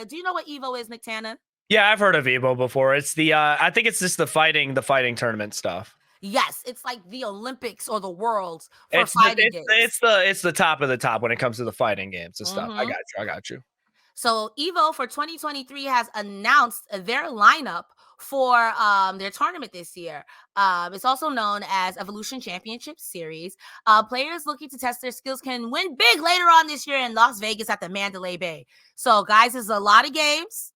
Do you know what Evo is, Nicktana? Yeah, I've heard of Evo before. It's the I think it's just the fighting tournament stuff. Yes, it's like the Olympics or the Worlds for It's the fighting games. it's the top of the top when it comes to the fighting games and stuff. I Mm-hmm. got you. I got you. So Evo for 2023 has announced their lineup for their tournament this year. It's also known as Evolution Championship Series. Players looking to test their skills can win big later on this year in Las Vegas at the Mandalay Bay. So, guys, there's a lot of games.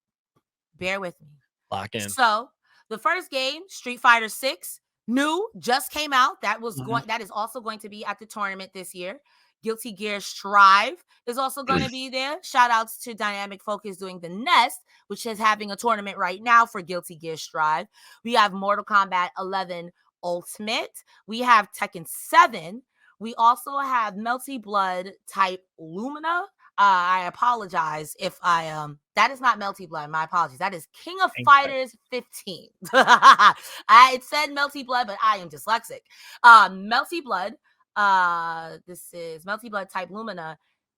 Bear with me. Lock in. So, the first game, Street Fighter 6, new, just came out. That is also going to be at the tournament this year. Guilty Gear Strive is also going to be there. Shout outs to Dynamic Focus doing the Nest, which is having a tournament right now for Guilty Gear Strive. We have Mortal Kombat 11 Ultimate. We have Tekken 7. We also have Melty Blood type Lumina. I apologize if that is not Melty Blood. My apologies. That is King of Fighters 15. It said Melty Blood, but I am dyslexic. Melty Blood. This is Melty Blood type Lumina,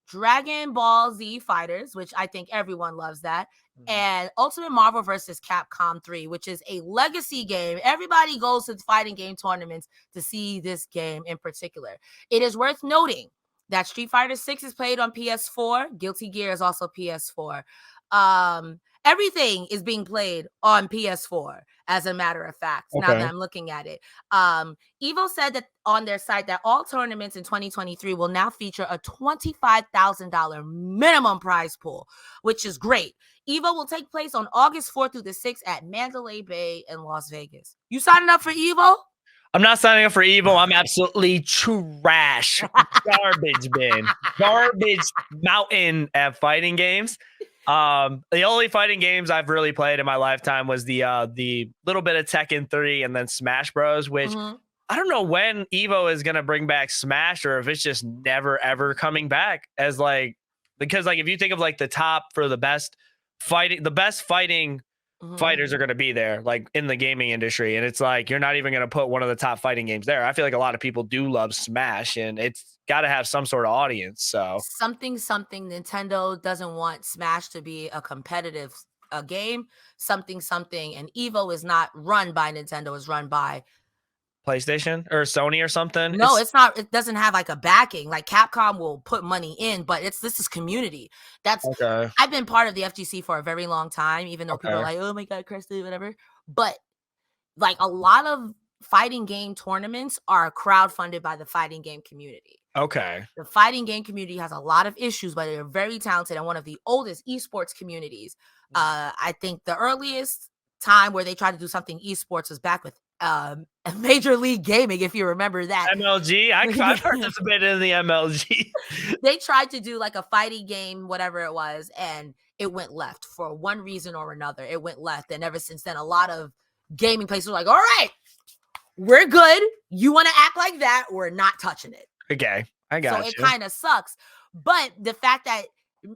Dragon Ball Z Fighters, which I think everyone loves that, and Ultimate Marvel vs. Capcom 3, which is a legacy game. Everybody goes to fighting game tournaments to see this game in particular. It is worth noting that Street Fighter 6 is played on PS4. Guilty Gear is also PS4. Everything is being played on PS4, as a matter of fact, now that I'm looking at it. Evo said that on their site that all tournaments in 2023 will now feature a $25,000 minimum prize pool, which is great. Evo will take place on August 4th through the 6th at Mandalay Bay in Las Vegas. You signing up for Evo? I'm not signing up for Evo. I'm absolutely trash. Garbage bin. Garbage mountain at fighting games. The only fighting games I've really played in my lifetime was the little bit of Tekken 3 and then Smash Bros, which I don't know when Evo is going to bring back Smash or if it's just never ever coming back as because if you think of the top for the best fighting fighters are going to be there in the gaming industry, and it's you're not even going to put one of the top fighting games there. I feel like a lot of people do love Smash, and it's got to have some sort of audience. So something Nintendo doesn't want Smash to be a competitive game. Something and Evo is not run by Nintendo, is run by PlayStation or Sony or something. No, it's not. It doesn't have a backing. Capcom will put money in, but this is community. That's okay. I've been part of the FGC for a very long time, even though people are like, oh my God, Cresta, whatever. But a lot of fighting game tournaments are crowdfunded by the fighting game community. Okay. The fighting game community has a lot of issues, but they're very talented and one of the oldest esports communities. I think the earliest time where they tried to do something esports was back with Major League Gaming, if you remember that. MLG? I've participated in the MLG. They tried to do a fighting game, whatever it was, and it went left for one reason or another. It went left, and ever since then, a lot of gaming places were like, all right, we're good. You want to act like that? We're not touching it. Okay, I got you. So it kind of sucks. But the fact that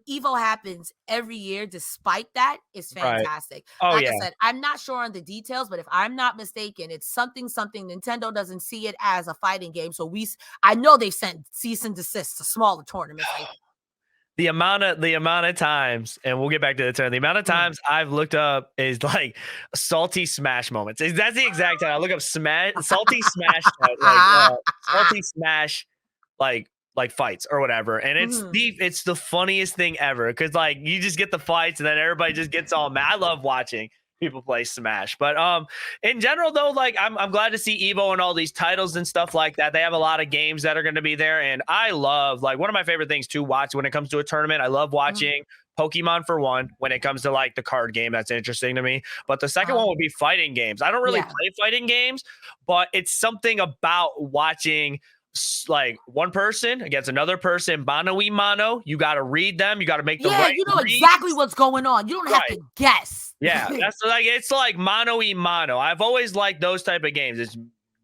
Evo happens every year despite that is fantastic. Right. I said, I'm not sure on the details, but if I'm not mistaken, it's something Nintendo doesn't see it as a fighting game. So I know they've sent cease and desist to smaller tournaments. The amount of times, and we'll get back to the turn. The amount of times I've looked up is salty Smash moments. That's the exact time I look up salty Smash, salty Smash, fights or whatever, and it's the funniest thing ever because you just get the fights and then everybody just gets all mad. I love watching people play Smash, but in general though, I'm glad to see Evo and all these titles and stuff like that. They have a lot of games that are going to be there, and I love one of my favorite things to watch when it comes to a tournament. I love watching Pokemon for one. When it comes to the card game, that's interesting to me. But the second one would be fighting games. I don't really play fighting games, but it's something about watching one person against another person, mano y mano. You got to read them. You got to make the right you know reads. Exactly what's going on. You don't have to guess. Yeah, that's it's mano y mano. I've always liked those type of games. It's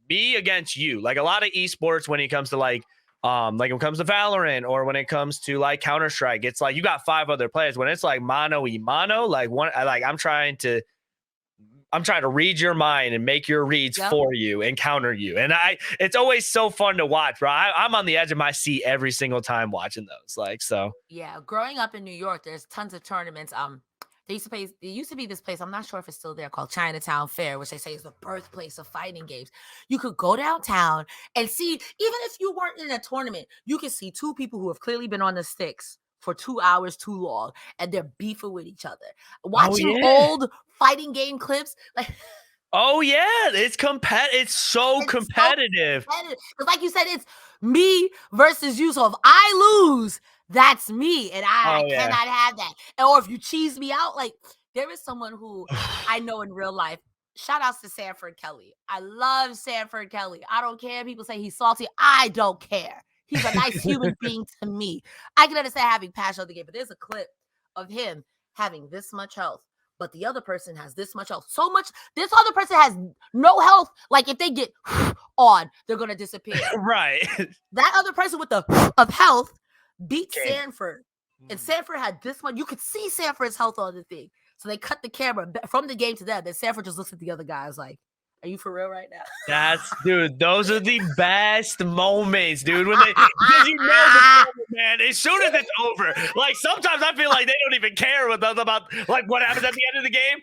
me against you. A lot of esports when it comes to when it comes to Valorant or when it comes to Counter-Strike, it's you got 5 other players. When it's mano y mano, I'm trying to read your mind and make your reads for you and counter you. And it's always so fun to watch, bro. I'm on the edge of my seat every single time watching those. So. Yeah. Growing up in New York, there's tons of tournaments. There used to be this place, I'm not sure if it's still there, called Chinatown Fair, which they say is the birthplace of fighting games. You could go downtown and see, even if you weren't in a tournament, you could see two people who have clearly been on the sticks for 2 hours too long, and they're beefing with each other. Watching old fighting game clips, like oh yeah, it's so competitive. Because like you said, it's me versus you. So if I lose, that's me, and I cannot have that. Or if you cheese me out, like there is someone who I know in real life. Shout outs to Sanford Kelly. I love Sanford Kelly. I don't care. People say he's salty. I don't care. He's a nice human being to me. I can understand having passion on the game, but there's a clip of him having this much health, but the other person has this much health. So much. This other person has no health. Like if they get on, they're going to disappear. Right. That other person with the of health beat Sanford. And Sanford had this much. You could see Sanford's health on the thing. So they cut the camera from the game to them. Then Sanford just looks at the other guys like, are you for real right now? Dude, those are the best moments, dude. When because you know it's over, man. As soon as it's over, like sometimes I feel like they don't even care about like what happens at the end of the game.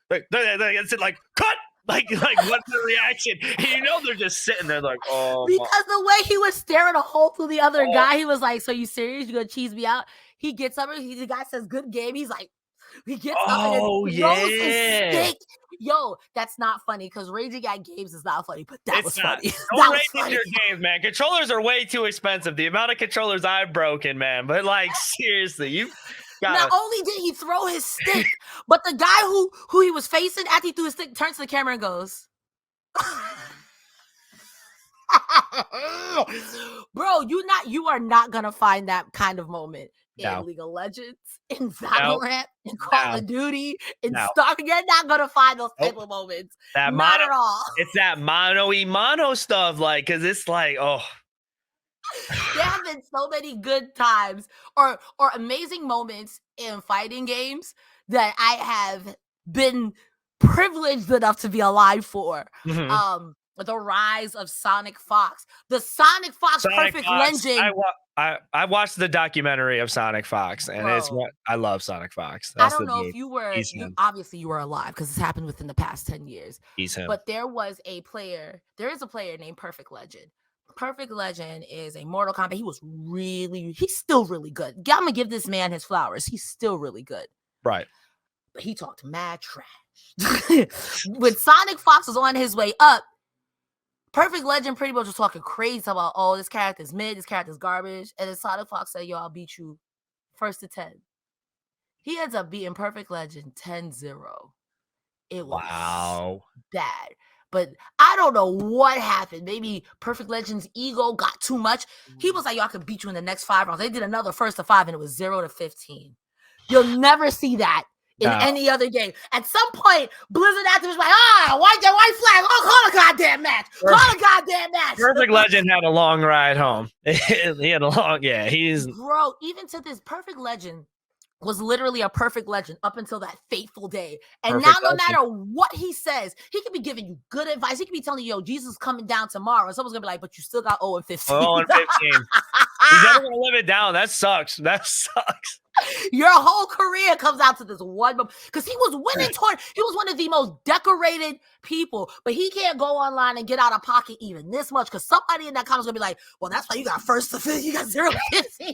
It's like cut. Like what's the reaction? And you know they're just sitting there like, oh. Because the way he was staring a hole through the other guy, he was like, so you serious? You gonna cheese me out? He gets up and the guy says, good game. He's like, he gets up and throws his stick. Yo, that's not funny because raging at games is not funny, but that was funny. Don't rage in your games, man. Controllers are way too expensive. The amount of controllers I've broken, man. But like seriously, you not only did he throw his stick, but the guy who he was facing after he threw his stick turns to the camera and goes, bro, you are not gonna find that kind of moment in League of Legends, in Valorant, in Call of Duty, in Star. You're not gonna find those type of moments. Not at all. It's that mono stuff, like, because it's like, oh. There have been so many good times or amazing moments in fighting games that I have been privileged enough to be alive for. Mm-hmm. The rise of Sonic Fox, the Sonic Fox Perfect Legend. I watched the documentary of Sonic Fox, and I love Sonic Fox. I don't know if you were, obviously you were alive because this happened within the past 10 years. He's him. But there is a player named Perfect Legend. Perfect Legend is a Mortal Kombat. He's still really good. I'm going to give this man his flowers. He's still really good. Right. But he talked mad trash. When Sonic Fox was on his way up, Perfect Legend pretty much was talking crazy about, oh, this character's mid, this character's garbage. And then Sonic Fox said, yo, I'll beat you first to 10. He ends up beating Perfect Legend 10-0. It was bad. But I don't know what happened. Maybe Perfect Legend's ego got too much. He was like, yo, I can beat you in the next 5 rounds. They did another first to 5, and it was 0-15. You'll never see that in any other game. At some point, Blizzard after was like, white flag. Oh, call a goddamn match. Call a goddamn match. Perfect Legend had a long ride home. He had a long, Bro, even to this, Perfect Legend was literally a perfect legend up until that fateful day. And now no matter what he says, he could be giving you good advice. He could be telling you, yo, Jesus is coming down tomorrow. And someone's going to be like, but you still got 0-15. 0-15. He's never going to live it down. That sucks. Your whole career comes out to this one moment. Because he was winning he was one of the most decorated people. But he can't go online and get out of pocket even this much. Because somebody in that comment's going to be like, well, that's why you got first to 15. You got 0-15.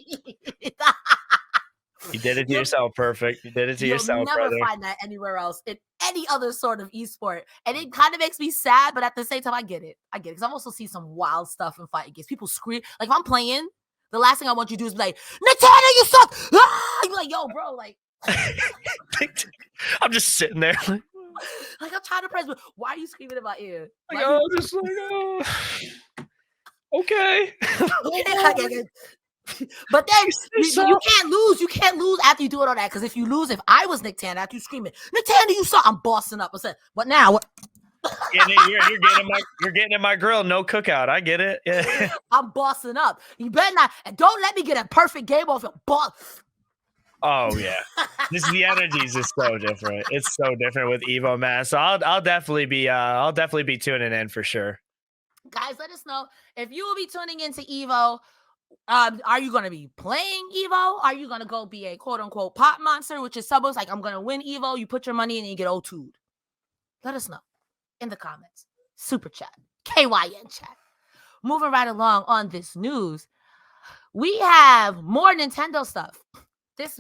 You did it to yourself, Perfect. You did it to yourself, brother. You'll never find that anywhere else in any other sort of esport. And it kind of makes me sad, but at the same time, I get it. Because I've also seen some wild stuff in fighting games. People scream. Like, if I'm playing, the last thing I want you to do is be like, Nicktana, you suck! Ah! You're like, yo, bro, like. I'm just sitting there. Like, I'm trying to press, but why are you screaming in my ear? Okay. But then you can't lose. You can't lose after you do it all that. Because if you lose, if I was Nicktana after you screaming, Nicktana, you suck, I'm bossing up. I said, but now what? You're getting in my grill. No cookout. I get it. Yeah. I'm bossing up. You better not. And don't let me get a perfect game off your boss. Oh yeah, the energies is so different. It's so different with Evo, man. So I'll definitely be tuning in for sure. Guys, let us know if you will be tuning into Evo. Are you gonna be playing Evo? Are you gonna go be a quote unquote pot monster, which is Subbo's like, I'm gonna win Evo, you put your money in and you get O2'd. Let us know in the comments. Super chat, KYN chat. Moving right along on this news, we have more Nintendo stuff. This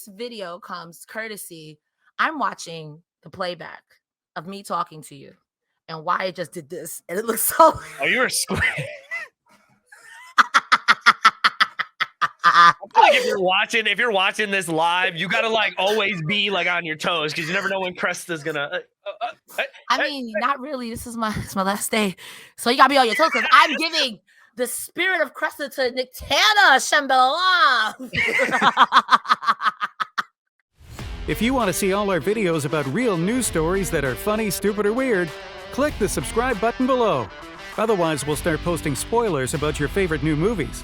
video comes courtesy. I'm watching the playback of me talking to you, and Wyatt just did this, and it looks so. Oh, you were square. I feel like if you're watching this live, you gotta like always be like on your toes because you never know when Cresta's gonna. I mean, not really. It's my last day, so you gotta be on your toes because I'm giving the spirit of Cresta to Nicktana Shambhala. If you want to see all our videos about real news stories that are funny, stupid, or weird, click the subscribe button below. Otherwise, we'll start posting spoilers about your favorite new movies.